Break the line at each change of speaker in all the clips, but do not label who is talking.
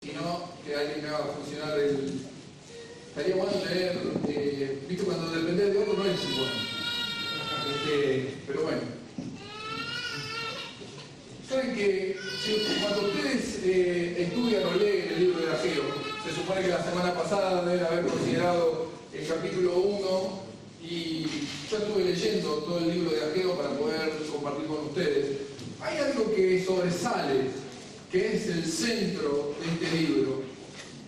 sino que alguien me haga funcionar el... Estaría bueno leer, visto cuando depende de otro no es igual. Pero bueno. Saben que cuando ustedes estudian o leen el libro de Ageo, se supone que la semana pasada deben haber considerado el capítulo 1 y yo estuve leyendo todo el libro de Ageo para poder compartir con ustedes. Hay algo que sobresale, que es el centro de este libro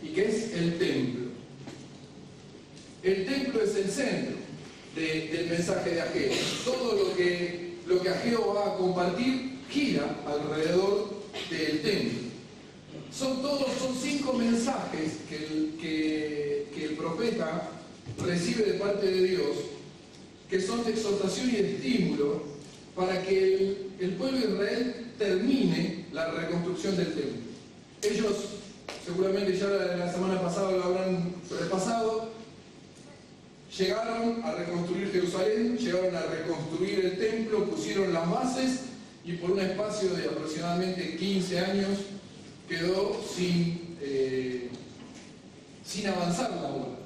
y que es el templo. El templo es el centro del mensaje de Ageo. Todo lo que Ageo va a compartir gira alrededor del templo. Son 5 mensajes que el profeta recibe de parte de Dios, que son de exhortación y estímulo para que el pueblo de Israel termine la reconstrucción del templo. Ellos, seguramente ya la semana pasada lo habrán repasado, llegaron a reconstruir Jerusalén, llegaron a reconstruir el templo, pusieron las bases y por un espacio de aproximadamente 15 años quedó sin avanzar la obra.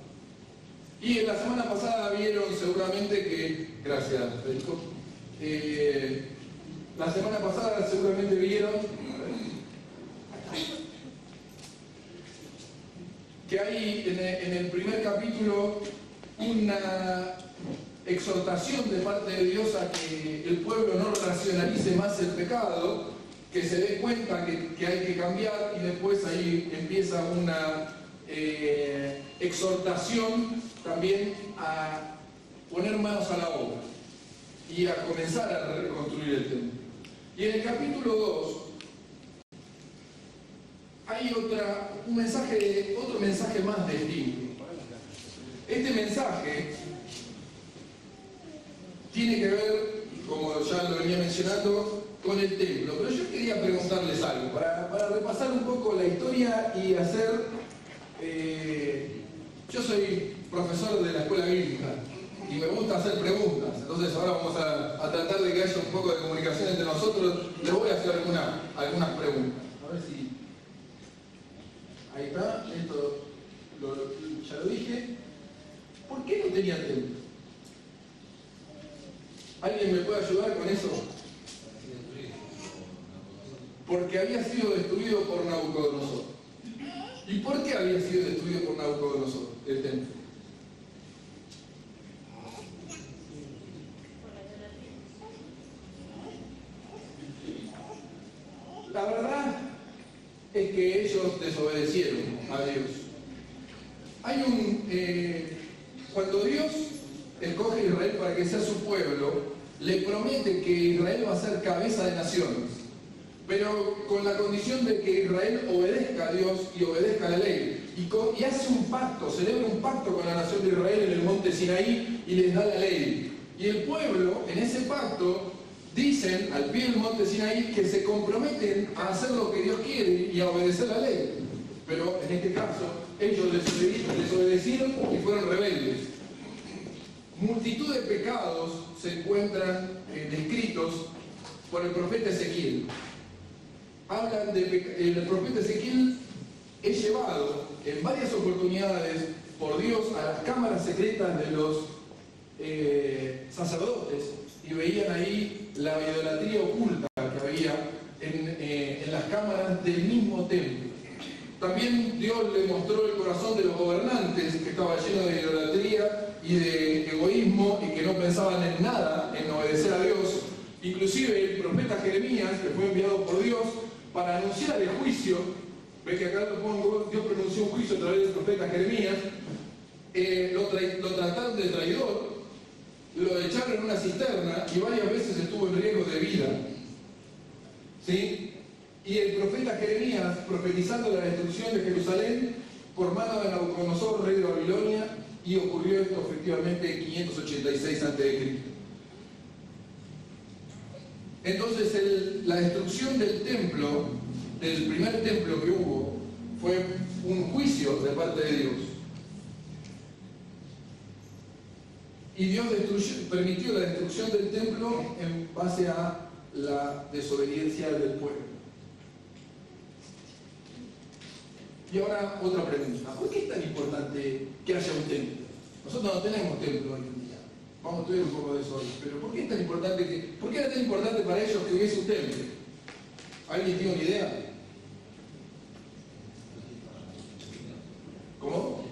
Y en la semana pasada vieron seguramente que, gracias Federico, la semana pasada seguramente vieron que hay en el primer capítulo una exhortación de parte de Dios a que el pueblo no racionalice más el pecado, que se dé cuenta que hay que cambiar, y después ahí empieza una exhortación también a poner manos a la obra y a comenzar a reconstruir el templo. Y en el capítulo 2 hay otro mensaje más de estímulo. Este mensaje tiene que ver, como ya lo venía mencionando, con el templo. Pero yo quería preguntarles algo, para repasar un poco la historia y hacer... yo soy profesor de la escuela bíblica y me gusta hacer preguntas, entonces ahora vamos a tratar de que haya un poco de comunicación entre nosotros. Les voy a hacer algunas preguntas. A ver si... Ahí está, esto ya lo dije. ¿Por qué no tenía templo? ¿Alguien me puede ayudar con eso? Porque había sido destruido por Nabucodonosor. ¿Y por qué había sido destruido por Nabucodonosor el templo? La verdad es que ellos desobedecieron a Dios. Cuando Dios escoge a Israel para que sea su pueblo, le promete que Israel va a ser cabeza de naciones, pero con la condición de que Israel obedezca a Dios y obedezca la ley. Y hace un pacto, celebra un pacto con la nación de Israel en el monte Sinaí y les da la ley. Y el pueblo, en ese pacto, dicen al pie del monte Sinaí que se comprometen a hacer lo que Dios quiere y a obedecer la ley. Pero en este caso, ellos desobedecieron y fueron rebeldes. Multitud de pecados se encuentran descritos por el profeta Ezequiel. Hablan el profeta Ezequiel es llevado en varias oportunidades por Dios a las cámaras secretas de los sacerdotes y veían ahí la idolatría oculta que había en las cámaras del mismo templo. También Dios le mostró el corazón de los gobernantes, que estaba lleno de idolatría y de egoísmo y que no pensaban en nada, en obedecer a Dios. Inclusive el profeta Jeremías, que fue enviado por Dios para anunciar el juicio, ve que acá lo pongo, Dios pronunció un juicio a través del profeta Jeremías, lo trataron de traidor, lo echaron en una cisterna y varias veces estuvo en riesgo de vida. ¿Sí? Y el profeta Jeremías, profetizando la destrucción de Jerusalén por mano de Nabucodonosor, rey de Babilonia, y ocurrió esto efectivamente en 586 a.C. Entonces la destrucción del templo, del primer templo que hubo, fue un juicio de parte de Dios. Y Dios permitió la destrucción del templo en base a la desobediencia del pueblo. Y ahora otra pregunta, ¿por qué es tan importante que haya un templo? Nosotros no tenemos templo hoy en día, vamos a estudiar un poco de eso hoy, pero ¿por qué es tan importante por qué era tan importante para ellos que hubiese un templo? ¿Alguien tiene una idea? ¿Cómo?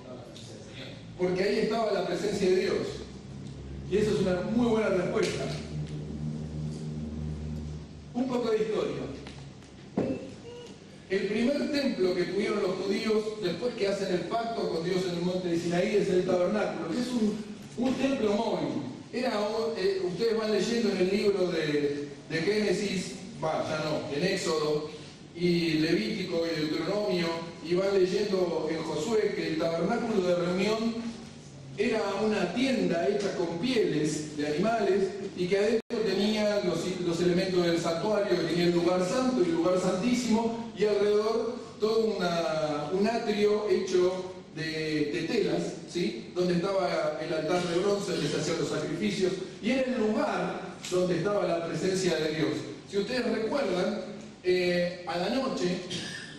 Porque ahí estaba la presencia de Dios. Y eso es una muy buena respuesta. Un poco de historia. El primer templo que tuvieron los judíos después que hacen el pacto con Dios en el monte de Sinaí es el tabernáculo, que es un templo móvil. Ustedes van leyendo en el libro de Génesis, ya no, en Éxodo, y Levítico y Deuteronomio, y van leyendo en Josué que el tabernáculo de reunión era una tienda hecha con pieles de animales y que adentro tenía los elementos del santuario, que tenía el lugar santo y el lugar santísimo, y alrededor todo un atrio hecho de telas, ¿sí? Donde estaba el altar de bronce donde se hacían los sacrificios, y era el lugar donde estaba la presencia de Dios. Si ustedes recuerdan, a la noche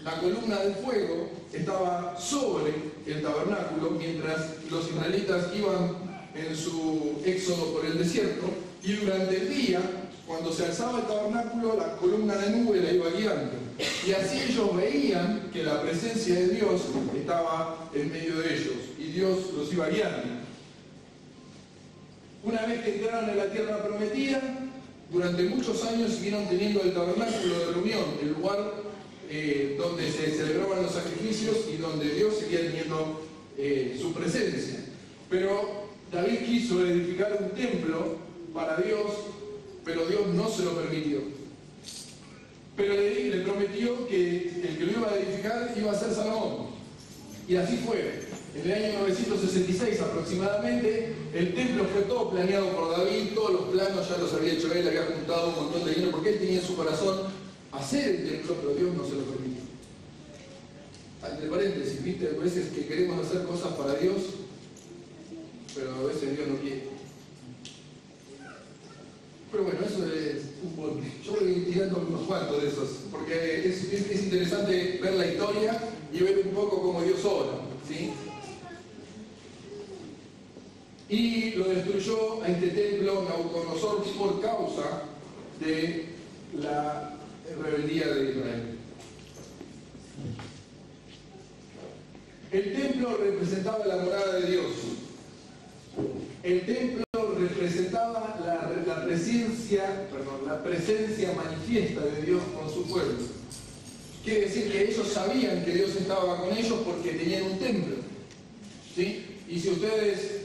la columna de fuego estaba sobre el tabernáculo mientras los israelitas iban en su éxodo por el desierto, y durante el día, cuando se alzaba el tabernáculo, la columna de nube la iba guiando. Y así ellos veían que la presencia de Dios estaba en medio de ellos y Dios los iba guiando. Una vez que entraron en la tierra prometida, durante muchos años siguieron teniendo el tabernáculo de reunión, el lugar donde se celebraban los sacrificios y donde Dios seguía teniendo su presencia. Pero David quiso edificar un templo para Dios, pero Dios no se lo permitió. Pero le prometió que el que lo iba a edificar iba a ser Salomón. Y así fue. En el año 966 aproximadamente, el templo fue todo planeado por David, todos los planos ya los había hecho él, había juntado un montón de dinero, porque él tenía en su corazón hacer el templo, pero Dios no se lo permitió. Entre paréntesis, viste, a veces que queremos hacer cosas para Dios, pero a veces Dios no quiere. Pero bueno, eso es un poco. Yo voy tirando unos cuantos de esos, porque es interesante ver la historia y ver un poco cómo Dios obra, ¿sí? Y lo destruyó a este templo Nabucodonosor por causa de la rebeldía de Israel. El templo representaba la morada de Dios. El templo representaba la presencia manifiesta de Dios con su pueblo. Quiere decir que ellos sabían que Dios estaba con ellos porque tenían un templo, ¿sí? Y si ustedes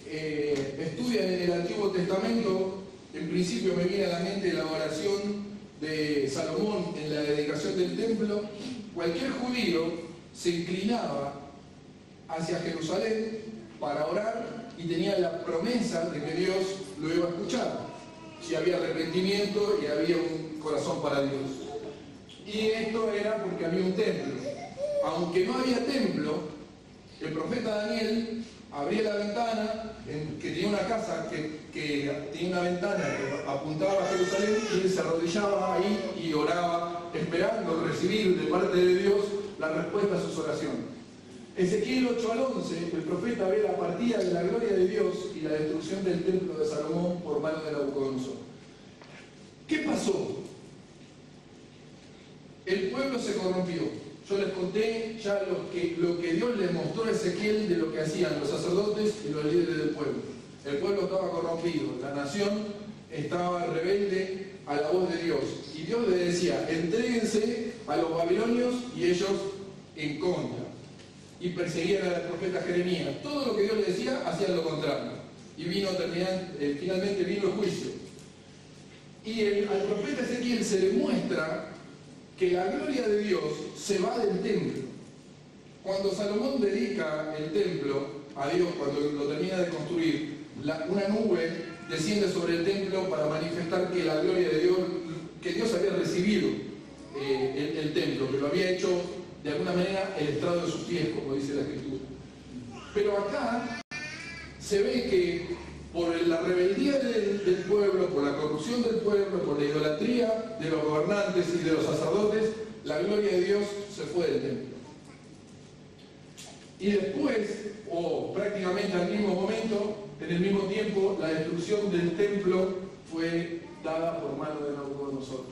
estudian en el Antiguo Testamento, en principio me viene a la mente la oración de Salomón en la dedicación del templo. Cualquier judío se inclinaba hacia Jerusalén para orar y tenía la promesa de que Dios lo iba a escuchar si había arrepentimiento y había un corazón para Dios. Y esto era porque había un templo. Aunque no había templo, el profeta Daniel abría la ventana, que tenía una casa que tenía una ventana que apuntaba a Jerusalén, y él se arrodillaba ahí y oraba, esperando recibir de parte de Dios la respuesta a sus oraciones. Ezequiel 8 al 11, el profeta ve la partida de la gloria de Dios y la destrucción del templo de Salomón por mano de Nabucodonosor. ¿Qué pasó? El pueblo se corrompió. Yo les conté ya lo que Dios les mostró a Ezequiel de lo que hacían los sacerdotes y los líderes del pueblo. El pueblo estaba corrompido, la nación estaba rebelde a la voz de Dios. Y Dios le decía, entréguense a los babilonios, y ellos en contra. Y perseguían al profeta Jeremías. Todo lo que Dios le decía, hacían lo contrario. Y finalmente vino el juicio. Y al profeta Ezequiel se le muestra que la gloria de Dios se va del templo. Cuando Salomón dedica el templo a Dios, cuando lo termina de construir, una nube desciende sobre el templo para manifestar que la gloria de Dios, que Dios había recibido el templo, que lo había hecho de alguna manera el estrado de sus pies, como dice la Escritura. Pero acá se ve que por la rebeldía del pueblo, por la corrupción del pueblo, por la idolatría de los gobernantes y de los sacerdotes, la gloria de Dios se fue del templo. Y después, o prácticamente al mismo momento, en el mismo tiempo, la destrucción del templo fue dada por mano de Nabucodonosor.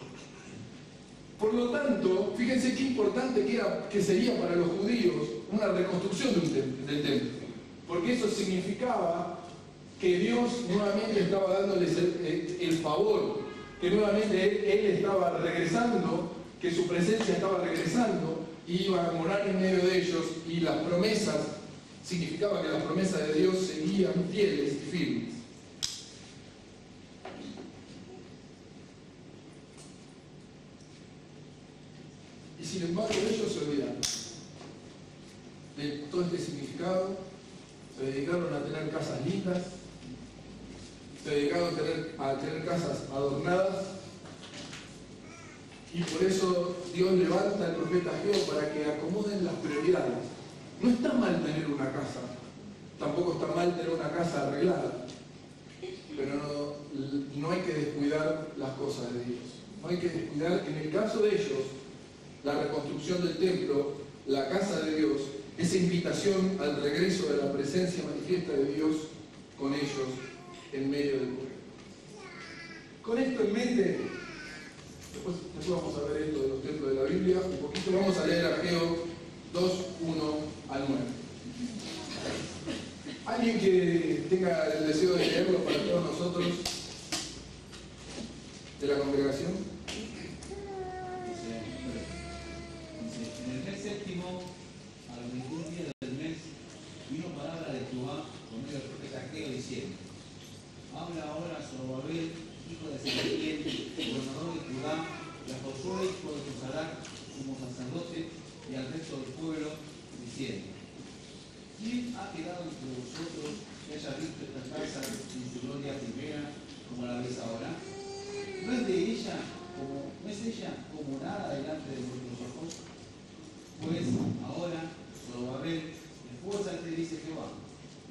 Por lo tanto, fíjense qué importante que sería para los judíos una reconstrucción del templo, porque eso significaba que Dios nuevamente estaba dándoles el favor, que nuevamente Él estaba regresando, que su presencia estaba regresando, y iba a morar en medio de ellos, y las promesas, significaba que las promesas de Dios seguían fieles y firmes. Y sin embargo ellos se olvidaron de todo este significado, se dedicaron a tener casas lindas, se dedicaron a tener casas adornadas, y por eso Dios levanta al profeta Ageo para que acomoden las prioridades. No está mal tener una casa, tampoco está mal tener una casa arreglada, pero no hay que descuidar las cosas de Dios. No hay que descuidar que en el caso de ellos, la reconstrucción del templo, la casa de Dios, esa invitación al regreso de la presencia manifiesta de Dios con ellos en medio del pueblo. Con esto en mente, después vamos a ver esto de los templos de la Biblia, un poquito vamos a leer Ageo 2, 1 al 9. ¿Alguien que tenga el deseo de leerlo para todos nosotros de la congregación?
En el mes séptimo, a los 21 días del mes, vino palabra de Jehová por medio del profeta Ageo diciendo: habla ahora a Zorobabel, hijo de Salatiel, gobernador de Judá, y a Josué, hijo de Josadak, sumo sacerdote, y al resto del pueblo, diciendo: ¿quién ha quedado entre vosotros que haya visto esta casa en su gloria primera, como la veis ahora? ¿No es ella como nada delante de vuestros ojos? Pues ahora, Zorobabel, esfuérzate, dice Jehová,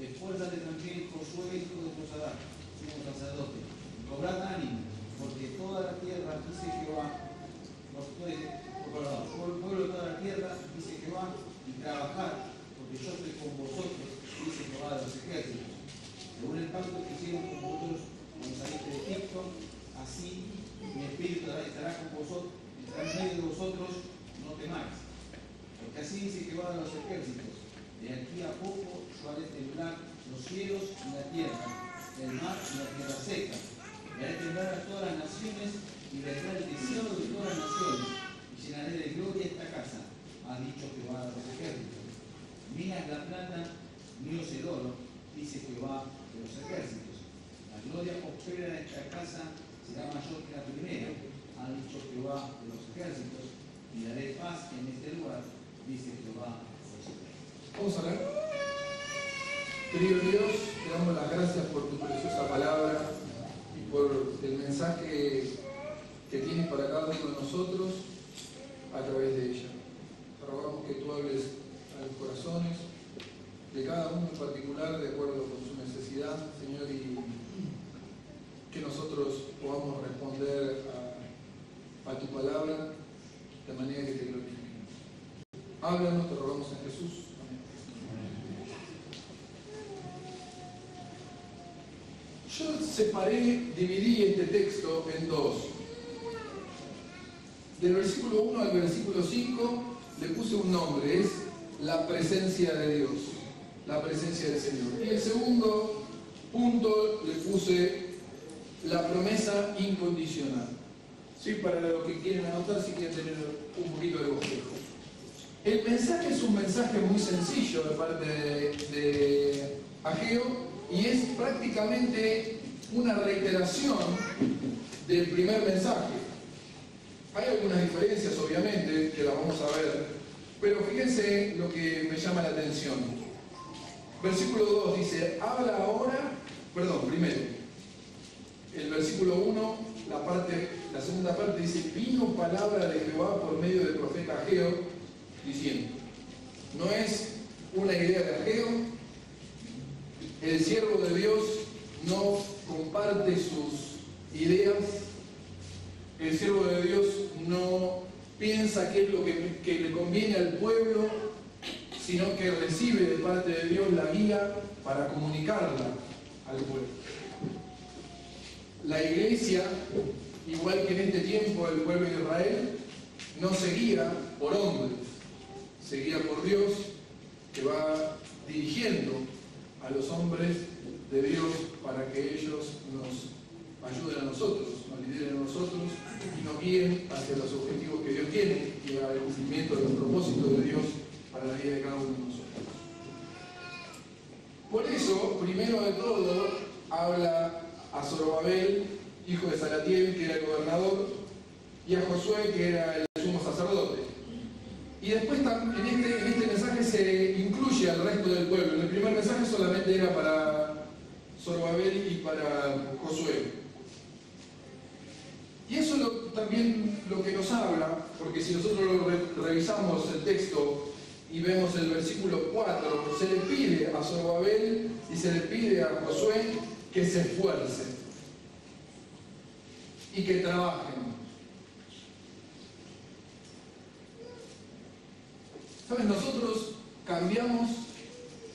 esfuérzate también, Josué, hijo de Josadak, sumo sacerdote, cobrad ánimo, porque toda la tierra, dice Jehová, por el pueblo de toda la tierra, dice Jehová, y trabajad, porque yo estoy con vosotros, dice Jehová de los ejércitos. Según el pacto que hicieron con vosotros cuando saliste de Egipto, así mi espíritu estará con vosotros, estará en medio de vosotros, no temáis. Porque así dice Jehová de los ejércitos: de aquí a poco yo haré temblar los cielos y la tierra, el mar y la tierra seca. Y haré temblar a todas las naciones, y vendrá el deseo de todas las naciones, y llenaré de gloria esta casa, ha dicho Jehová de los ejércitos. Mía es la plata, mío es el oro, dice Jehová de los ejércitos. La gloria postrera de esta casa será mayor que la primera, ha dicho Jehová de los ejércitos, y daré paz en este lugar, dice Jehová de los ejércitos.
Vamos a ver. Querido Dios, te damos las gracias por tu preciosa palabra y por el mensaje que tienes para cada uno de nosotros a través de ella. Te rogamos que tú hables a los corazones de cada uno en particular de acuerdo con su necesidad, Señor, y que nosotros podamos responder a tu palabra de manera que te glorifiquemos. Háblanos, te rogamos en Jesús. Yo dividí este texto en dos. Del versículo 1 al versículo 5 le puse un nombre, es la presencia de Dios, la presencia del Señor. Y el segundo punto le puse la promesa incondicional. Sí, para los que quieren anotar, si quieren tener un poquito de bosquejo. El mensaje es un mensaje muy sencillo de parte de Ageo, y es prácticamente una reiteración del primer mensaje. Hay algunas diferencias, obviamente, que las vamos a ver, pero fíjense lo que me llama la atención. Versículo 2 dice, habla ahora, primero, el versículo 1, la segunda parte dice, vino palabra de Jehová por medio del profeta Ageo, diciendo, no es una idea de Ageo. El siervo de Dios no comparte sus ideas. El siervo de Dios no piensa qué es lo que le conviene al pueblo, sino que recibe de parte de Dios la guía para comunicarla al pueblo. La iglesia, igual que en este tiempo el pueblo de Israel, no se guía por hombres, se guía por Dios, que va dirigiendo a los hombres de Dios para que ellos nos ayuden a nosotros, nos lideren a nosotros y nos guíen hacia los objetivos que Dios tiene y al cumplimiento de los propósitos de Dios para la vida de cada uno de nosotros. Por eso, primero de todo, habla a Zorobabel, hijo de Salatiel, que era el gobernador, y a Josué, que era el sumo sacerdote. Y después en este mensaje se incluye al resto del pueblo. En el primer mensaje solamente era para Zorobabel y para Josué. Y eso es también lo que nos habla, porque si nosotros revisamos el texto y vemos el versículo 4, se le pide a Zorobabel y se le pide a Josué que se esfuercen y que trabajen. ¿Saben? Nosotros cambiamos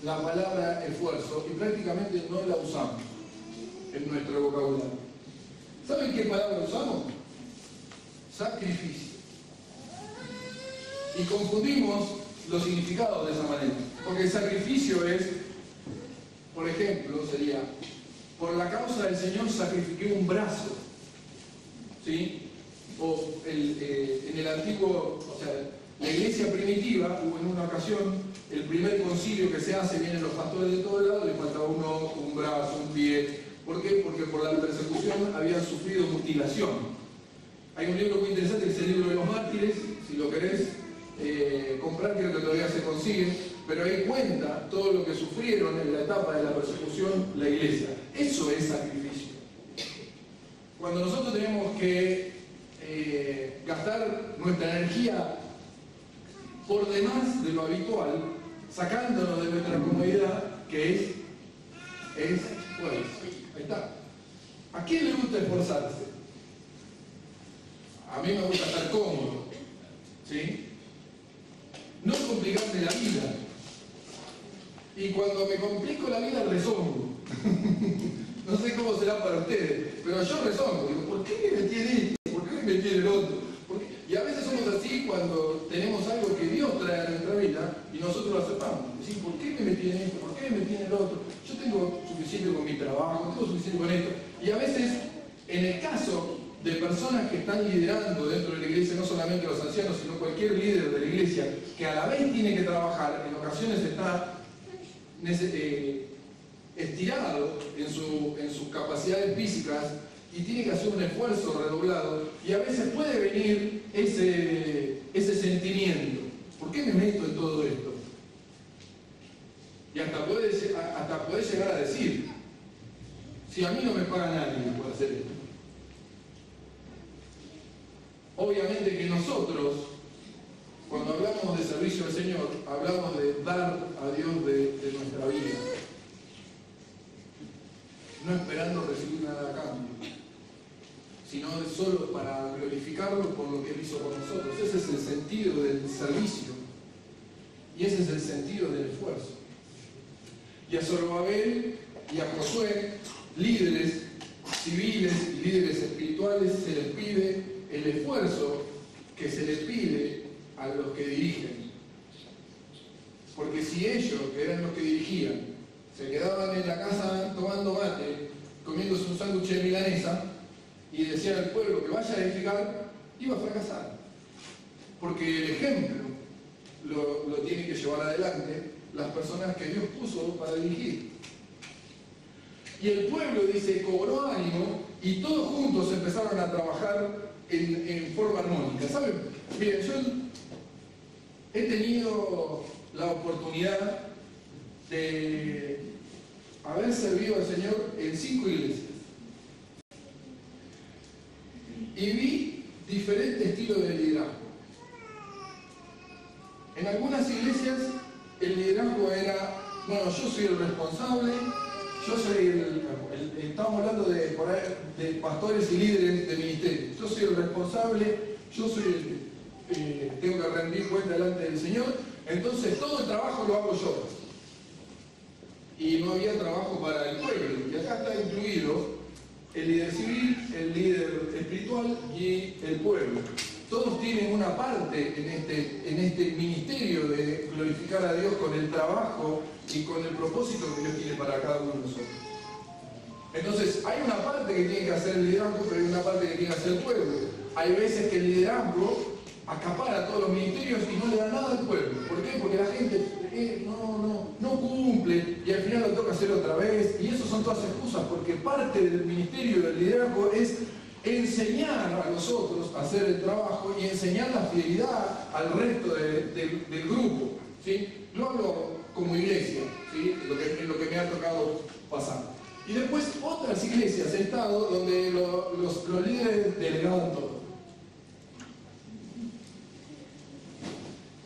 la palabra esfuerzo y prácticamente no la usamos en nuestro vocabulario. ¿Saben qué palabra usamos? Sacrificio. Y confundimos los significados de esa manera. Porque el sacrificio es, por ejemplo, sería, por la causa del Señor sacrifiqué un brazo. ¿Sí? O en el antiguo, o sea, la iglesia primitiva, hubo en una ocasión, el primer concilio que se hace, vienen los pastores de todos lados, le faltaba un ojo, un brazo, un pie. ¿Por qué? Porque por la persecución habían sufrido mutilación. Hay un libro muy interesante que es el libro de los mártires, si lo querés comprar, creo que todavía se consigue, pero ahí cuenta todo lo que sufrieron en la etapa de la persecución la iglesia. Eso es sacrificio. Cuando nosotros tenemos que gastar nuestra energía por demás de lo habitual, sacándonos de nuestra comodidad, que es bueno, ahí está. ¿A quién le gusta esforzarse? A mí me gusta estar cómodo, ¿sí? No complicarme la vida. Y cuando me complico la vida, rezongo. No sé cómo será para ustedes, pero yo rezongo. Digo, ¿por qué me tiene esto? ¿Por qué me tiene el otro? Y a veces somos así cuando tenemos algo que Dios trae a nuestra vida y nosotros lo aceptamos. Decimos, ¿por qué me tiene esto? ¿Por qué me tiene el otro? Yo tengo suficiente con mi trabajo, tengo suficiente con esto. Y a veces, en el caso de personas que están liderando dentro de la iglesia, no solamente los ancianos, sino cualquier líder de la iglesia, que a la vez tiene que trabajar, en ocasiones está estirado en sus capacidades físicas y tiene que hacer un esfuerzo redoblado, y a veces puede venir ese sentimiento. ¿Por qué me meto en todo esto? Y hasta poder llegar a decir, si a mí no me paga nadie por hacer esto. Obviamente que nosotros, cuando hablamos de servicio al Señor, hablamos de dar a Dios de nuestra vida, no esperando recibir nada a cambio, sino solo para glorificarlo por lo que Él hizo por nosotros. Ese es el sentido del servicio y ese es el sentido del esfuerzo. Y a Zorobabel y a Josué, líderes civiles y líderes espirituales, se les pide el esfuerzo que se les pide a los que dirigen. Porque si ellos, que eran los que dirigían, se quedaban en la casa tomando mate, comiéndose un sándwich de milanesa, y decían al pueblo que vaya a edificar, iba a fracasar. Porque el ejemplo lo tienen que llevar adelante las personas que Dios puso para dirigir. Y el pueblo, dice, cobró ánimo y todos juntos empezaron a trabajar en forma armónica. ¿Saben? Miren, yo he tenido la oportunidad de haber servido al Señor en 5 iglesias. Y vi diferentes estilos de liderazgo. En algunas iglesias el liderazgo era, bueno, yo soy el responsable, yo soy estamos hablando de pastores y líderes de ministerio. Yo soy el responsable, yo soy tengo que rendir cuenta delante del Señor, Entonces todo el trabajo lo hago yo. Y no había trabajo para el pueblo. Y acá está incluido el líder civil, el líder espiritual y el pueblo. Todos tienen una parte en este ministerio de glorificar a Dios con el trabajo y con el propósito que Dios tiene para cada uno de nosotros. Entonces, hay una parte que tiene que hacer el liderazgo, pero hay una parte que tiene que hacer el pueblo. Hay veces que el liderazgo acapara todos los ministerios y no le da nada al pueblo. ¿Por qué? Porque la gente no cumple y al final lo toca hacer otra vez. Y eso son todas excusas, porque parte del ministerio del liderazgo es enseñar a los otros a hacer el trabajo y enseñar la fidelidad al resto del grupo. ¿Sí? Lo hablo como iglesia, ¿sí? En lo que me ha tocado pasar. Y después otras iglesias he estado donde los líderes delegaban todo.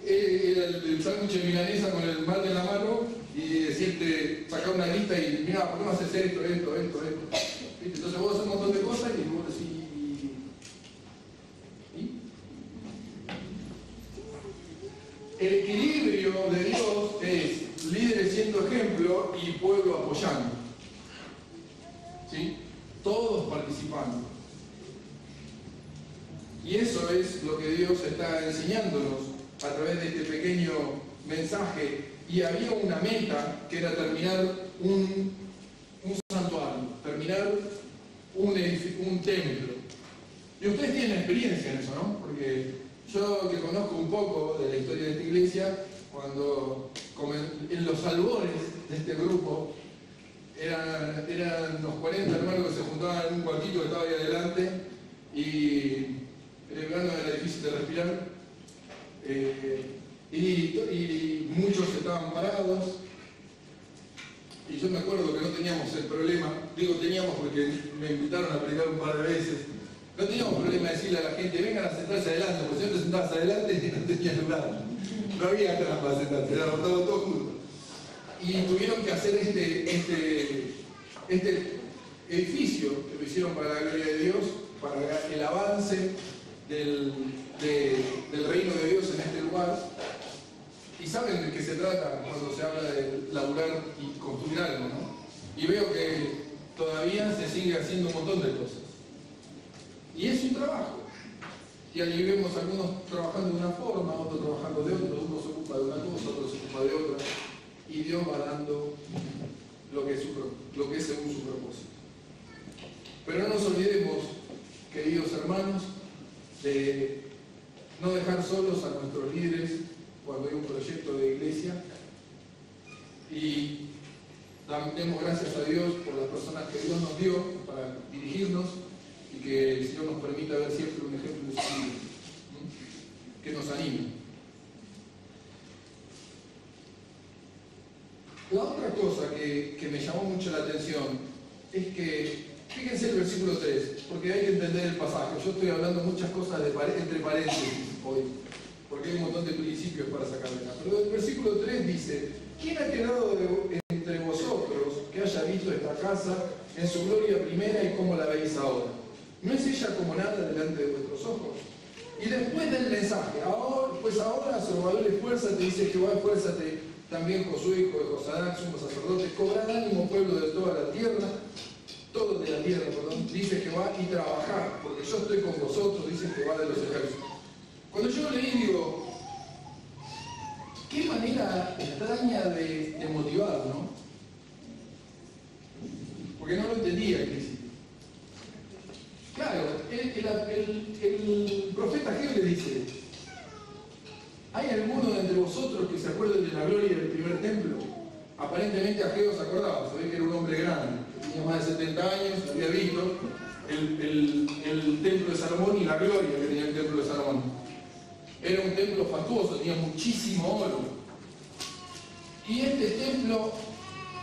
Era el sándwich de milanesa con el mal de la mano y decirte, sacar una lista y mira, ¿por qué no haces esto? Entonces vos haces un montón de cosas y vos decís, el equilibrio de Dios es líderes siendo ejemplo y pueblo apoyando. ¿Sí? Todos participando. Y eso es lo que Dios está enseñándonos a través de este pequeño mensaje. Y había una meta que era terminar un santuario, terminar un templo. Y ustedes tienen experiencia en eso, ¿no? Porque yo que conozco un poco de la historia de esta iglesia, cuando en los albores de este grupo, eran los 40 hermanos que se juntaban en un cuartito que estaba ahí adelante y el verano era difícil de respirar y muchos estaban parados y yo me acuerdo que no teníamos el problema, digo teníamos porque me invitaron a predicar un par de veces, no teníamos problema de decirle a la gente vengan a sentarse adelante, porque si no te sentabas adelante no tenías lugar, no había atrás para sentarse, estaban todos juntos. Y tuvieron que hacer este edificio que lo hicieron para la gloria de Dios, para el avance del reino de Dios en este lugar. Y saben de qué se trata cuando se habla de laburar y construir algo, ¿no? Y veo que todavía se sigue haciendo un montón de cosas. Y es un trabajo. Y allí vemos algunos trabajando de una forma, otros trabajando de otra, uno se ocupa de una cosa, otro se ocupa de otra. Y Dios va dando lo que es según su propósito. Pero no nos olvidemos, queridos hermanos, de no dejar solos a nuestros líderes cuando hay un proyecto de iglesia. Y demos gracias a Dios por las personas que Dios nos dio para dirigirnos y que el Señor nos permita ver siempre un ejemplo de su vida, que nos anime. La otra cosa que me llamó mucho la atención es que, fíjense el versículo 3, porque hay que entender el pasaje. Yo estoy hablando muchas cosas entre paréntesis hoy, porque hay un montón de principios para sacar de acá. Pero el versículo 3 dice, ¿quién ha quedado entre vosotros que haya visto esta casa en su gloria primera y cómo la veis ahora? ¿No es ella como nada delante de vuestros ojos? Y después del mensaje, ahora Zorobabel, esfuérzate, dice Jehová, esfuérzate. También Josué, hijo de Josadac, sumo sacerdote, cobrad ánimo, pueblo de toda la tierra, todos de la tierra, dice Jehová, y trabajad, porque yo estoy con vosotros, dice Jehová de los ejércitos. Cuando yo lo leí, digo, qué manera extraña de motivar, ¿no? Porque no lo entendía al principio. Claro, el profeta Ageo le dice, ¿hay alguno de entre vosotros que se acuerde de la gloria del primer templo? Aparentemente Ageo se acordaba, se ve que era un hombre grande, que tenía más de 70 años, había visto el templo de Salomón y la gloria que tenía el templo de Salomón. Era un templo fastuoso, tenía muchísimo oro. Y este templo,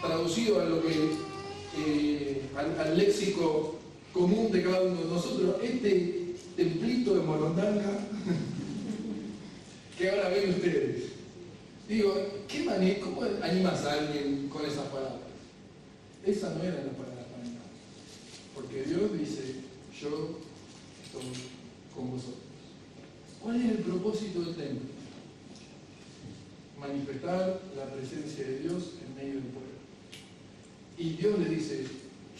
traducido a lo que al léxico común de cada uno de nosotros, este templito de Morondanga que ahora ven ustedes. Digo, ¿cómo animas a alguien con esas palabras? Esas no eran las palabras para animar. Porque Dios dice, yo estoy con vosotros. ¿Cuál es el propósito del templo? manifestar la presencia de Dios en medio del pueblo. Y Dios le dice,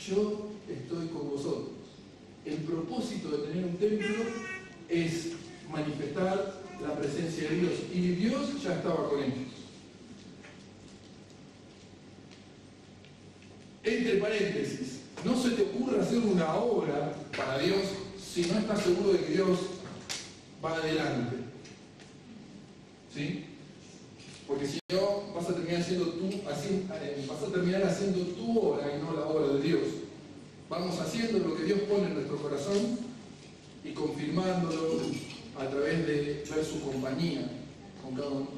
yo estoy con vosotros. El propósito de tener un templo es manifestar la presencia de Dios. Y Dios ya estaba con ellos. Entre paréntesis, no se te ocurra hacer una obra para Dios si no estás seguro de que Dios va adelante. ¿Sí? Porque si no, vas a terminar haciendo tu obra y no la obra de Dios. Vamos haciendo lo que Dios pone en nuestro corazón y confirmándolo a través de ver su compañía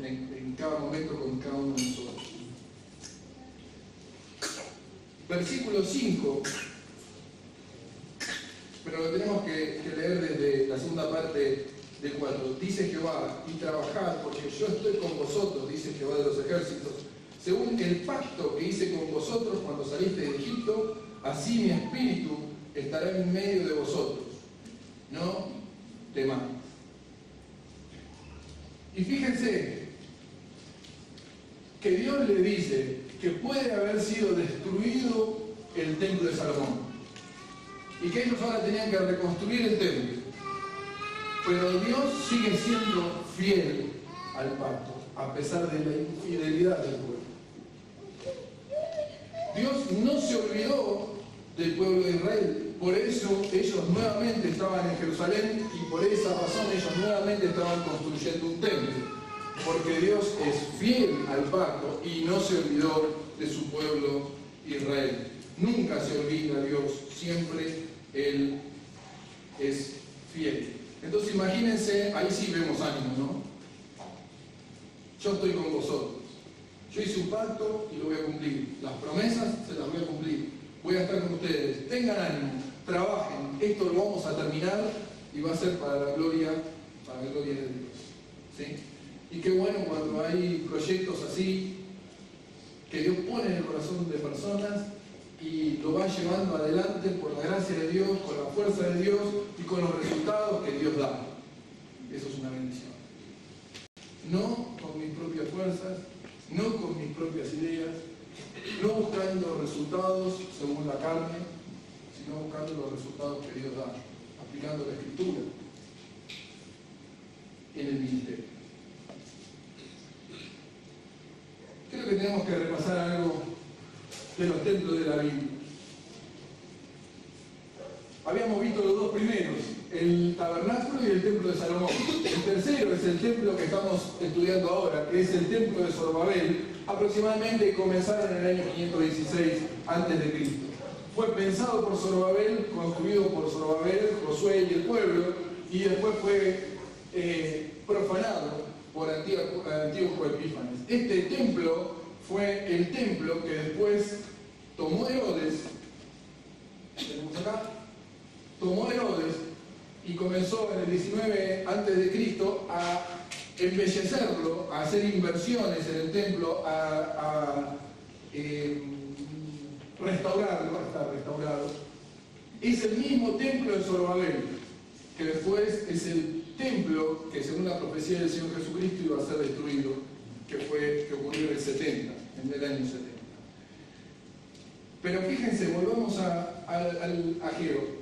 en cada momento con cada uno de nosotros. Versículo 5, pero lo tenemos que leer desde la segunda parte del 4. Dice Jehová, y trabajad, porque yo estoy con vosotros, dice Jehová de los ejércitos, según el pacto que hice con vosotros cuando saliste de Egipto, así mi espíritu estará en medio de vosotros. No temáis. Y fíjense que Dios le dice que puede haber sido destruido el templo de Salomón y que ellos ahora tenían que reconstruir el templo. Pero Dios sigue siendo fiel al pacto, a pesar de la infidelidad del pueblo. Dios no se olvidó del pueblo de Israel, por eso ellos nuevamente estaban en Jerusalén y por esa razón ellos nuevamente estaban construyendo un templo. Porque Dios es fiel al pacto y no se olvidó de su pueblo Israel. Nunca se olvida Dios, siempre Él es fiel. Entonces imagínense, ahí sí vemos ánimo, ¿no? Yo estoy con vosotros. Yo hice un pacto y lo voy a cumplir. Las promesas se las voy a cumplir. Voy a estar con ustedes. Tengan ánimo, trabajen. Esto lo vamos a terminar y va a ser para la gloria de Dios. ¿Sí? Y qué bueno cuando hay proyectos así que Dios pone en el corazón de personas y lo va llevando adelante por la gracia de Dios, con la fuerza de Dios y con los resultados que Dios da. Eso es una bendición. No con mis propias fuerzas, no con mis propias ideas, no buscando resultados según la carne, sino buscando los resultados que Dios da, aplicando la Escritura en el ministerio. Creo que tenemos que repasar algo de los templos de la Biblia. Habíamos visto los dos primeros, el tabernáculo y el templo de Salomón. El tercero es el templo que estamos estudiando ahora, que es el templo de Zorobabel. Aproximadamente comenzaron en el año 516 a.C. Fue pensado por Zorobabel, construido por Zorobabel, Josué y el pueblo, y después fue profanado por Antíoco Epífanes. Este templo fue el templo que después tomó Herodes, tenemos acá, tomó Herodes y comenzó en el 19 a.C. a embellecerlo, a hacer inversiones en el templo, a restaurarlo, está restaurado. Es el mismo templo de Zorobabel, que después es el templo que según la profecía del Señor Jesucristo iba a ser destruido, que ocurrió en el 70, en el año 70. Pero fíjense, volvamos a Ageo.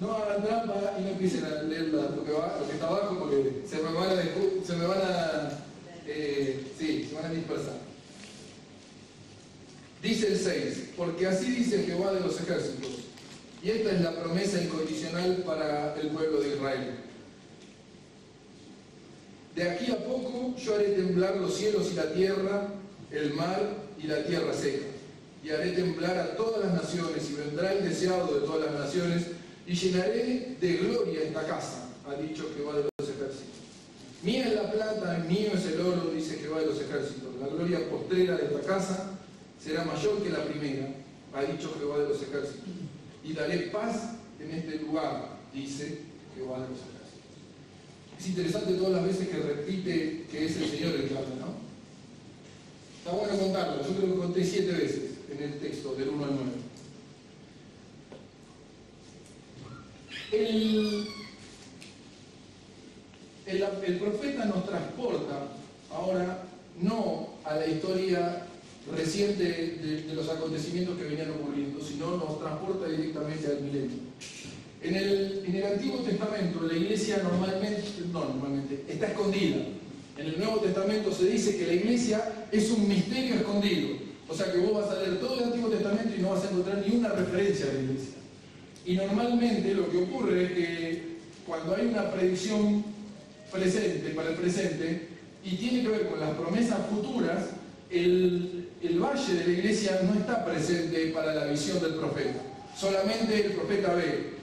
No hagan trampa y no empiecen a leer lo que está abajo porque se me van a dispersar. Dice el 6, porque así dice Jehová de los ejércitos, y esta es la promesa incondicional para el pueblo de Israel. De aquí a poco yo haré temblar los cielos y la tierra, el mar y la tierra seca, y haré temblar a todas las naciones, y vendrá el deseado de todas las naciones, y llenaré de gloria esta casa, ha dicho Jehová de los ejércitos. Mía es la plata, mío es el oro, dice Jehová de los ejércitos. La gloria postrera de esta casa será mayor que la primera, ha dicho Jehová de los ejércitos. Y daré paz en este lugar, dice Jehová de los ejércitos. Es interesante todas las veces que repite que es el Señor el que habla, ¿no? Está bueno contarlo, yo creo que conté 7 veces en el texto, del 1 al 9. El profeta nos transporta ahora no la historia reciente de los acontecimientos que venían ocurriendo, sino nos transporta directamente al milenio. En el Antiguo Testamento la iglesia normalmente está escondida. En el Nuevo Testamento se dice que la iglesia es un misterio escondido. O sea que vos vas a leer todo el Antiguo Testamento y no vas a encontrar ni una referencia a la iglesia. Y normalmente lo que ocurre es que cuando hay una predicción presente para el presente y tiene que ver con las promesas futuras, el valle de la iglesia no está presente para la visión del profeta. Solamente el profeta ve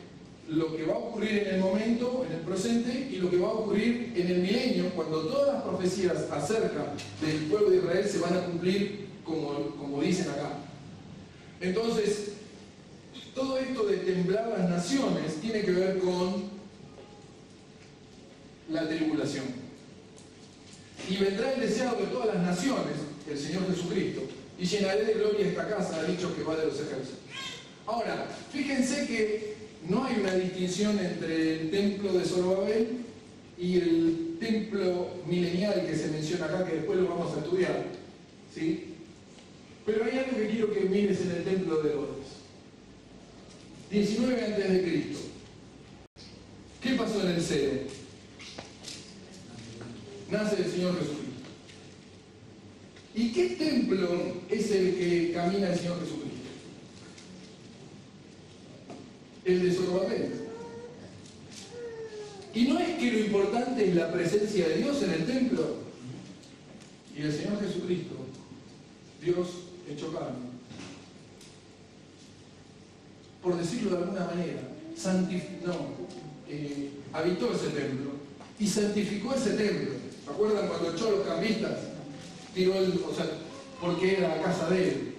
lo que va a ocurrir en el momento, en el presente, y lo que va a ocurrir en el milenio, cuando todas las profecías acerca del pueblo de Israel se van a cumplir como dicen acá. Entonces, todo esto de temblar las naciones tiene que ver con la tribulación. Y vendrá el deseado de todas las naciones, el Señor Jesucristo, y llenaré de gloria esta casa, ha dicho Jehová de los ejércitos. Ahora, fíjense que no hay una distinción entre el templo de Zorobabel y el templo milenial que se menciona acá, que después lo vamos a estudiar, ¿sí? Pero hay algo que quiero que mires en el templo de Herodes. 19 a.C. ¿Qué pasó en el cero? Nace el Señor Jesucristo. ¿Y qué templo es el que camina el Señor Jesucristo? El de Zorobabel. Y no es que lo importante es la presencia de Dios en el templo. Y el Señor Jesucristo, Dios hecho carne, por decirlo de alguna manera, habitó ese templo y santificó ese templo. ¿Se acuerdan cuando echó a los cambistas? Tiró porque era la casa de él,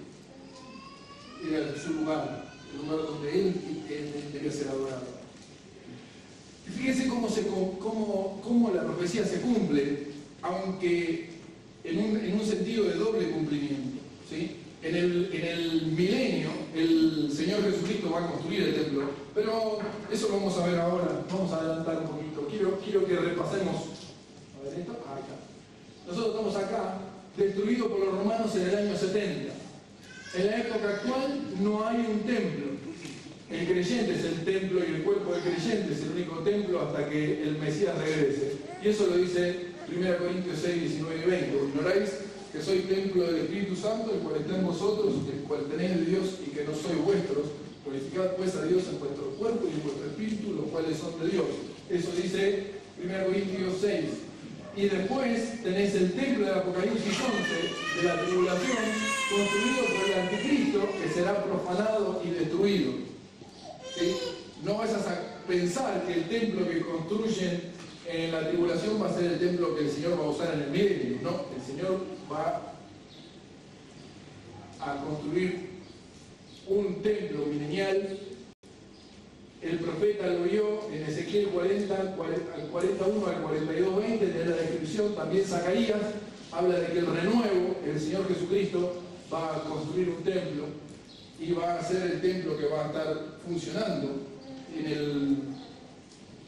era su lugar, el lugar donde él debía ser adorado. Y fíjense cómo la profecía se cumple, aunque en un sentido de doble cumplimiento, ¿sí? En el milenio, el Señor Jesucristo va a construir el templo, pero eso lo vamos a ver ahora. Vamos a adelantar un poquito. Quiero que repasemos. A ver, acá. Nosotros estamos acá, destruidos por los romanos en el año 70. En la época actual no hay un templo. El creyente es el templo y el cuerpo del creyente es el único templo hasta que el Mesías regrese. Y eso lo dice 1 Corintios 6, 19 y 20. ¿Ignoráis que soy templo del Espíritu Santo, el cual está en vosotros, el cual tenéis de Dios y que no sois vuestros? Glorificad pues a Dios en vuestro cuerpo y en vuestro espíritu, los cuales son de Dios. Eso dice 1 Corintios 6. Y después tenéis el templo del Apocalipsis 11, de la tribulación, construido por el anticristo, que será profanado y destruido. ¿Sí? No vayas a pensar que el templo que construyen en la tribulación va a ser el templo que el Señor va a usar en el milenio. No, el Señor va a construir un templo milenial. El profeta lo vio en Ezequiel 40, al 41 al 42, 20, de la descripción. También Zacarías habla de que el renuevo, el Señor Jesucristo, va a construir un templo y va a ser el templo que va a estar funcionando en el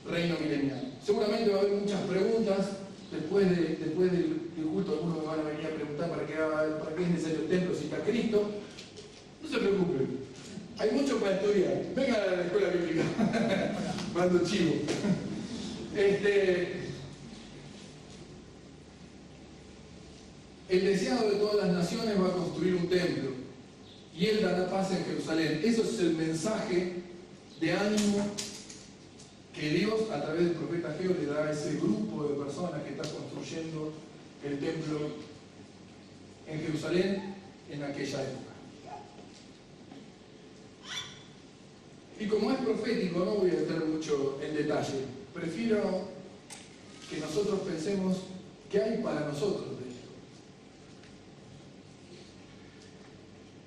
reino milenial. Seguramente va a haber muchas preguntas después del culto. Algunos me van a venir a preguntar para qué es necesario el templo si está Cristo. No se preocupen, hay mucho para estudiar. Vengan a la escuela bíblica. Mando chivo. El deseado de todas las naciones va a construir un templo y él dará paz en Jerusalén. Eso es el mensaje de ánimo que Dios a través del profeta Ageo le da a ese grupo de personas que está construyendo el templo en Jerusalén en aquella época. Y como es profético, no voy a entrar mucho en detalle. Prefiero que nosotros pensemos qué hay para nosotros de esto.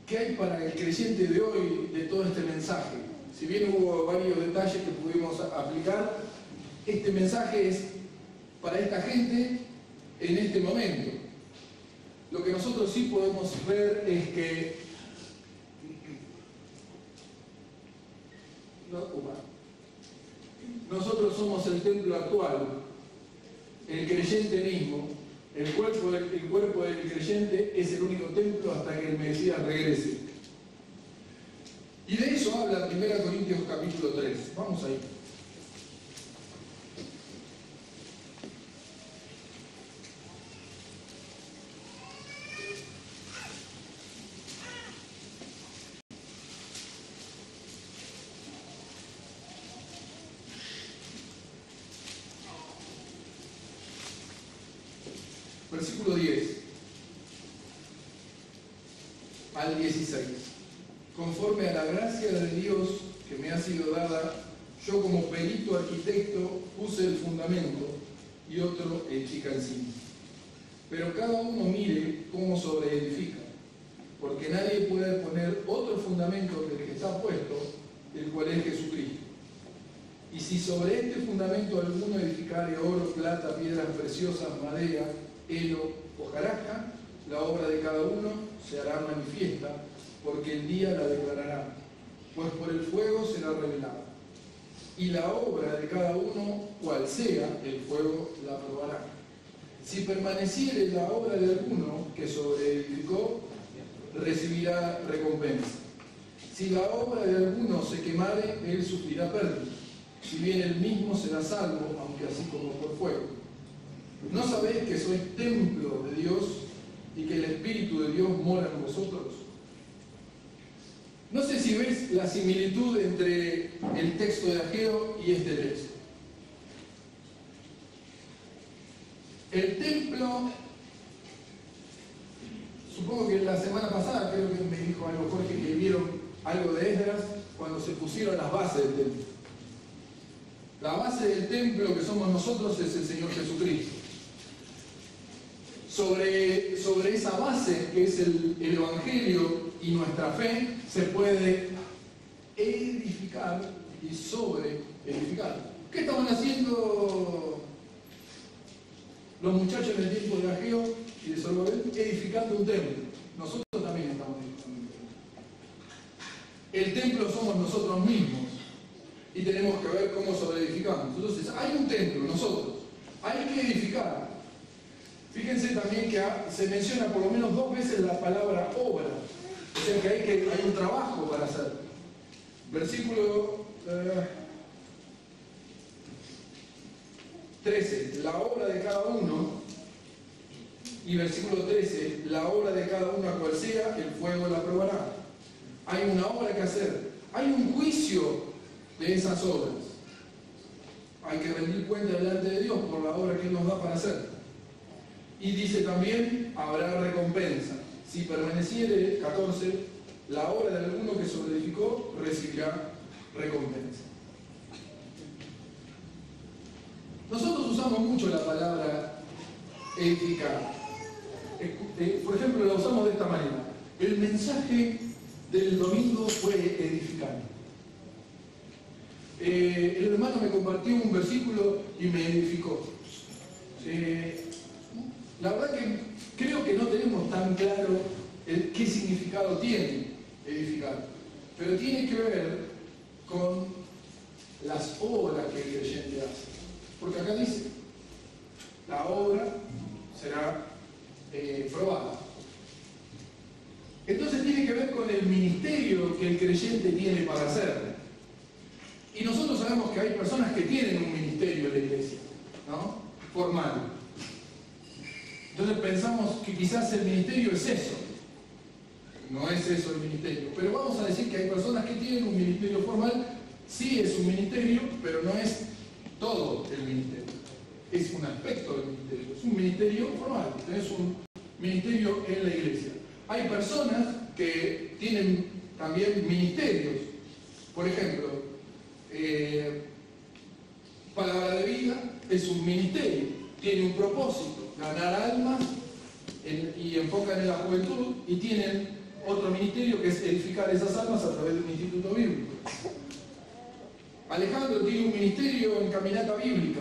¿Qué hay para el creyente de hoy de todo este mensaje? Si bien hubo varios detalles que pudimos aplicar, este mensaje es para esta gente en este momento. Lo que nosotros sí podemos ver es que nosotros somos el templo actual, el creyente mismo, El cuerpo del creyente es el único templo hasta que el Mesías regrese. Y de eso habla 1 Corintios capítulo 3. Vamos ahí. Versículo 10 al 16. Conforme a la gracia de Dios que me ha sido dada, yo como perito arquitecto puse el fundamento y otro edifica encima. Pero cada uno mire cómo sobreedifica, porque nadie puede poner otro fundamento que el que está puesto, el cual es Jesucristo. Y si sobre este fundamento alguno edificare oro, plata, piedras preciosas, madera, heno, hojarasca, la obra de cada uno se hará manifiesta, porque el día la declarará, pues por el fuego será revelada. Y la obra de cada uno, cual sea, el fuego la probará. Si permaneciere la obra de alguno que sobreedificó, recibirá recompensa. Si la obra de alguno se quemare, él sufrirá pérdida, si bien él mismo será salvo, aunque así como por fuego. ¿No sabéis que sois templo de Dios y que el Espíritu de Dios mora en vosotros? No sé si ves la similitud entre el texto de Ageo y este texto. El templo, supongo que la semana pasada, creo que me dijo algo Jorge, que vieron algo de Esdras cuando se pusieron las bases del templo. La base del templo que somos nosotros es el Señor Jesucristo. Sobre esa base, que es el Evangelio y nuestra fe, se puede edificar y sobreedificar. ¿Qué estaban haciendo los muchachos en el tiempo de Ageo y de Zorobabel? Edificando un templo. Nosotros también estamos edificando un templo. El templo somos nosotros mismos y tenemos que ver cómo sobreedificamos. Entonces, hay un templo, nosotros. Hay que edificar. Fíjense también que se menciona por lo menos 2 veces la palabra obra. O sea que hay un trabajo para hacer. Versículo 13, la obra de cada uno. Y versículo 13, la obra de cada uno, cual sea, el fuego la probará. Hay una obra que hacer. Hay un juicio de esas obras. Hay que rendir cuenta delante de Dios por la obra que Él nos da para hacer. Y dice también, habrá recompensa. Si permaneciere, 14, la obra de alguno que sobreedificó recibirá recompensa. Nosotros usamos mucho la palabra edificar. Por ejemplo, la usamos de esta manera. El mensaje del domingo fue edificante. El hermano me compartió un versículo y me edificó. La verdad que creo que no tenemos tan claro qué significado tiene edificar, pero tiene que ver con las obras que el creyente hace. Porque acá dice, la obra será probada. Entonces tiene que ver con el ministerio que el creyente tiene para hacer. Y nosotros sabemos que hay personas que tienen un ministerio en la iglesia, ¿no? Formal. Entonces pensamos que quizás el ministerio es eso. No es eso el ministerio. Pero vamos a decir que hay personas que tienen un ministerio formal. Sí es un ministerio, pero no es todo el ministerio. Es un aspecto del ministerio. Es un ministerio formal. Es un ministerio en la iglesia. Hay personas que tienen también ministerios. Por ejemplo, Palabra de Vida es un ministerio. Tiene un propósito. Ganar almas y enfocan en la juventud, y tienen otro ministerio que es edificar esas almas a través de un instituto bíblico. Alejandro tiene un ministerio en caminata bíblica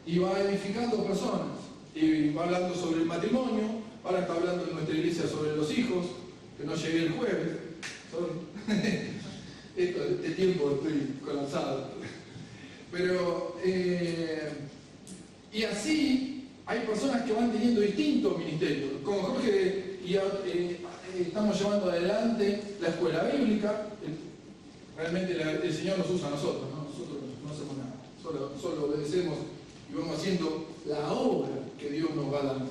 y va edificando personas y va hablando sobre el matrimonio. Ahora está hablando en nuestra iglesia sobre los hijos, que no llegué el jueves. Este tiempo estoy colapsado. Pero y así Hay personas que van teniendo distintos ministerios, como Jorge y estamos llevando adelante la escuela bíblica. Realmente el Señor nos usa a nosotros, ¿no? Nosotros no hacemos nada, solo obedecemos y vamos haciendo la obra que Dios nos va dando.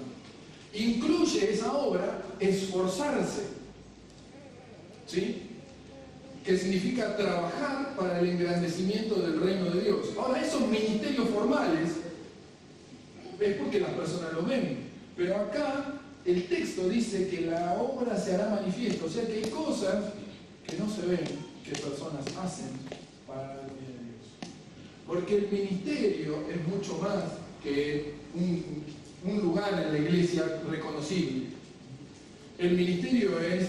Incluye esa obra esforzarse, ¿sí? Que significa trabajar para el engrandecimiento del reino de Dios. Ahora, esos ministerios formales es porque las personas los ven, pero acá el texto dice que la obra se hará manifiesto, o sea que hay cosas que no se ven, que personas hacen para la gloria de Dios. Porque el ministerio es mucho más que un lugar en la iglesia reconocible. El ministerio es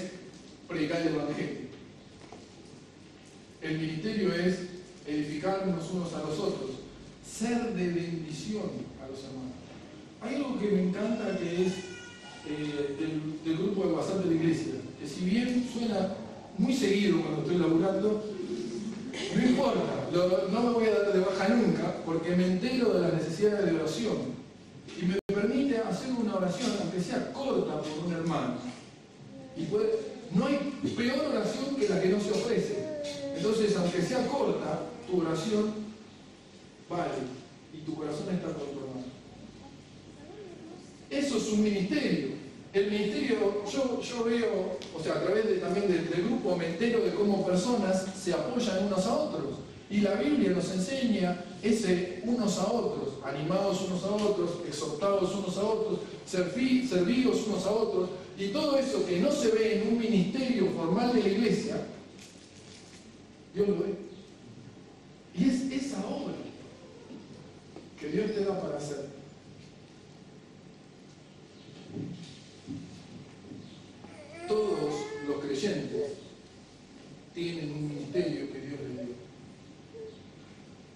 predicar el evangelio. El ministerio es edificarnos unos a los otros, ser de bendición a los hermanos. Hay algo que me encanta que es del grupo de WhatsApp de la iglesia, que si bien suena muy seguido cuando estoy laburando, no importa, no me voy a dar de baja nunca, porque me entero de las necesidades de oración y me permite hacer una oración, aunque sea corta, por un hermano. Y no hay peor oración que la que no se ofrece. Entonces, aunque sea corta, tu oración vale y tu corazón está con tu hermano. Eso es un ministerio. El ministerio, yo veo, o sea, a través también del grupo, me entero de cómo personas se apoyan unos a otros. Y la Biblia nos enseña ese unos a otros, animados unos a otros, exhortados unos a otros, servidos unos a otros. Y todo eso que no se ve en un ministerio formal de la iglesia, Dios lo ve. Y es esa obra que Dios te da para hacer. Todos los creyentes tienen un ministerio que Dios les dio.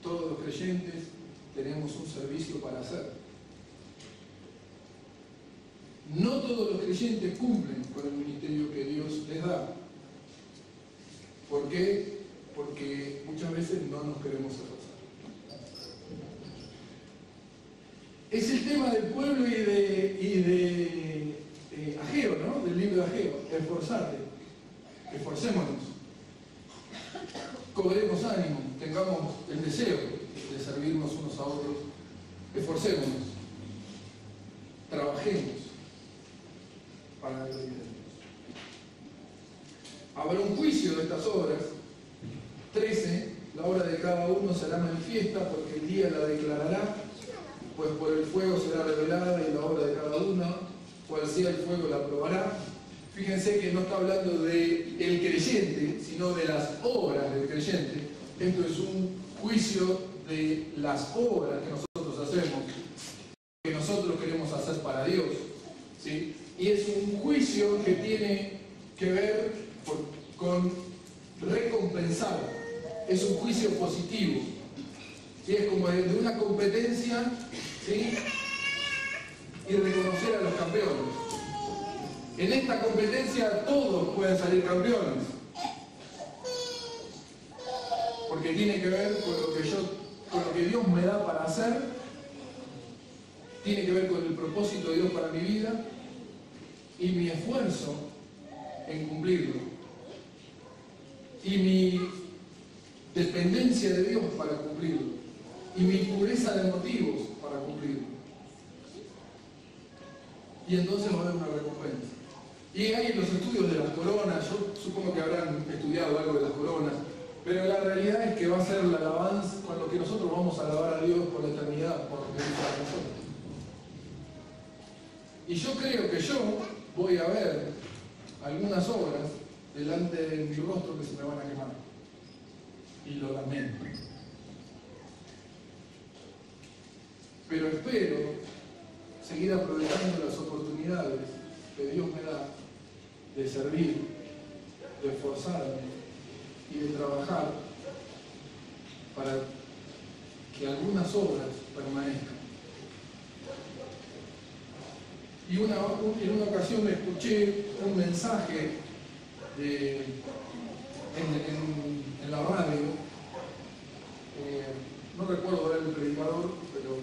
Todos los creyentes tenemos un servicio para hacer. No todos los creyentes cumplen con el ministerio que Dios les da. ¿Por qué? Porque muchas veces no nos queremos esforzar. Es el tema del pueblo y de Ageo, ¿no? Del libro de Ageo. Esforzarte. Esforcémonos. Cobremos ánimo. Tengamos el deseo de servirnos unos a otros. Esforcémonos. Trabajemos para la gloria de Dios. Habrá un juicio de estas obras. 13, la obra de cada uno será manifiesta porque el día la declarará, pues por el fuego será revelada y la obra de cada uno, cual sea el fuego la probará. Fíjense que no está hablando del creyente, sino de las obras del creyente. Esto es un juicio de las obras que nosotros hacemos, que nosotros queremos hacer para Dios, ¿sí? Y es un juicio que tiene que ver con recompensar. Es un juicio positivo. ¿Sí? Es como de una competencia, ¿sí? Y reconocer a los campeones. En esta competencia todos pueden salir campeones. Porque tiene que ver con lo que Dios me da para hacer. Tiene que ver con el propósito de Dios para mi vida y mi esfuerzo en cumplirlo. Y mi dependencia de Dios para cumplirlo. Y mi pureza de motivos para cumplirlo. Y entonces va a haber una recompensa. Y hay los estudios de las coronas, yo supongo que habrán estudiado algo de las coronas, pero la realidad es que va a ser la alabanza con lo que nosotros vamos a alabar a Dios por la eternidad, por lo que Dios para nosotros. Y yo creo que yo voy a ver algunas obras delante de mi rostro que se me van a quemar. Y lo lamento. Pero espero seguir aprovechando las oportunidades que Dios me da de servir, de esforzarme y de trabajar para que algunas obras permanezcan. Y en una ocasión escuché un mensaje en la radio, no recuerdo ahora el predicador, pero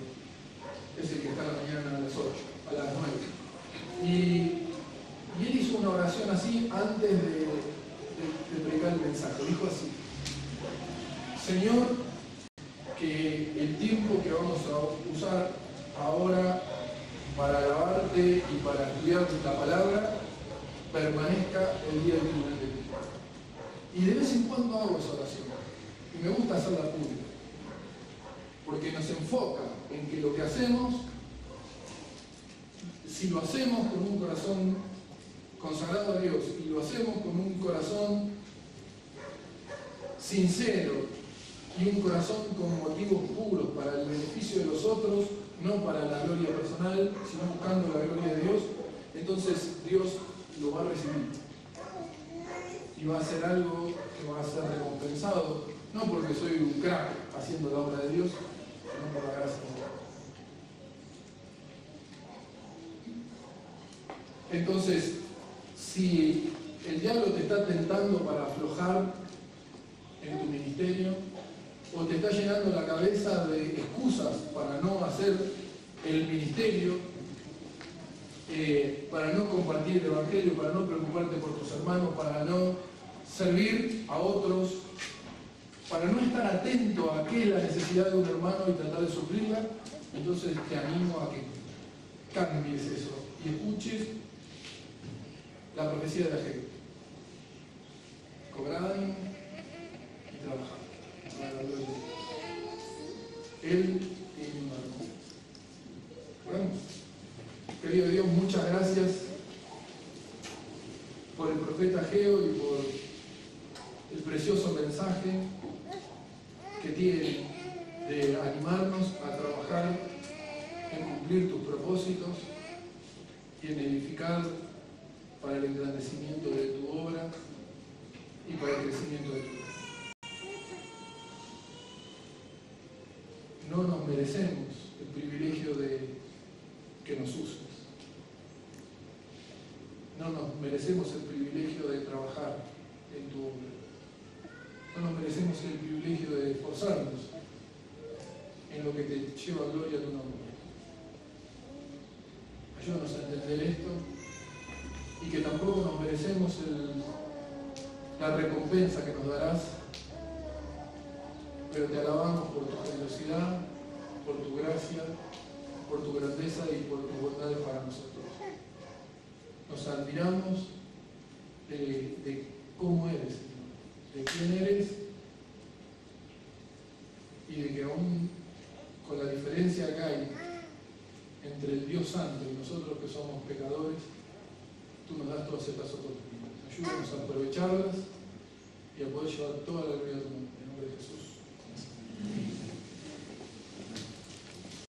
es el que está a la mañana a las 8, a las 9. Y él hizo una oración así antes de predicar el mensaje. Dijo así: Señor, que el tiempo que vamos a usar ahora para alabarte y para estudiar la palabra permanezca el día del tribunal de Cristo. Y de vez en cuando hago esa oración. Y me gusta hacerla pública. Porque nos enfoca en que lo que hacemos, si lo hacemos con un corazón consagrado a Dios y lo hacemos con un corazón sincero y un corazón con motivos puros para el beneficio de los otros, no para la gloria personal, sino buscando la gloria de Dios, entonces Dios lo va a recibir y va a hacer algo que va a ser recompensado, no porque soy un crack haciendo la obra de Dios, sino por la gracia de Dios. Entonces, si el diablo te está tentando para aflojar en tu ministerio, o te está llenando la cabeza de excusas para no hacer el ministerio, para no compartir el evangelio, para no preocuparte por tus hermanos, para no servir a otros, para no estar atento a qué es la necesidad de un hermano y tratar de suplirla, entonces te animo a que cambies eso y escuches la profecía de Ageo. Cobrad y trabajad para la gloria de Dios. Él tiene un hermano. Bueno, querido Dios, muchas gracias por el profeta Ageo y por el precioso mensaje que tiene de animarnos a trabajar en cumplir tus propósitos y en edificar para el engrandecimiento de tu obra y para el crecimiento de tu vida. No nos merecemos el privilegio de que nos uses. No nos merecemos el privilegio de trabajar en tu obra. No nos merecemos el privilegio de esforzarnos en lo que te lleva gloria a tu nombre. Ayúdanos a entender esto y que tampoco nos merecemos la recompensa que nos darás, pero te alabamos por tu generosidad, por tu gracia, por tu grandeza y por tus bondades para nosotros. Nos admiramos de cómo eres, Señor, de quién eres y de que aún con la diferencia que hay entre el Dios Santo y nosotros que somos pecadores, tú nos das todas estas oportunidades. Ayúdanos a aprovecharlas y a poder llevar toda la gloria de tu nombre.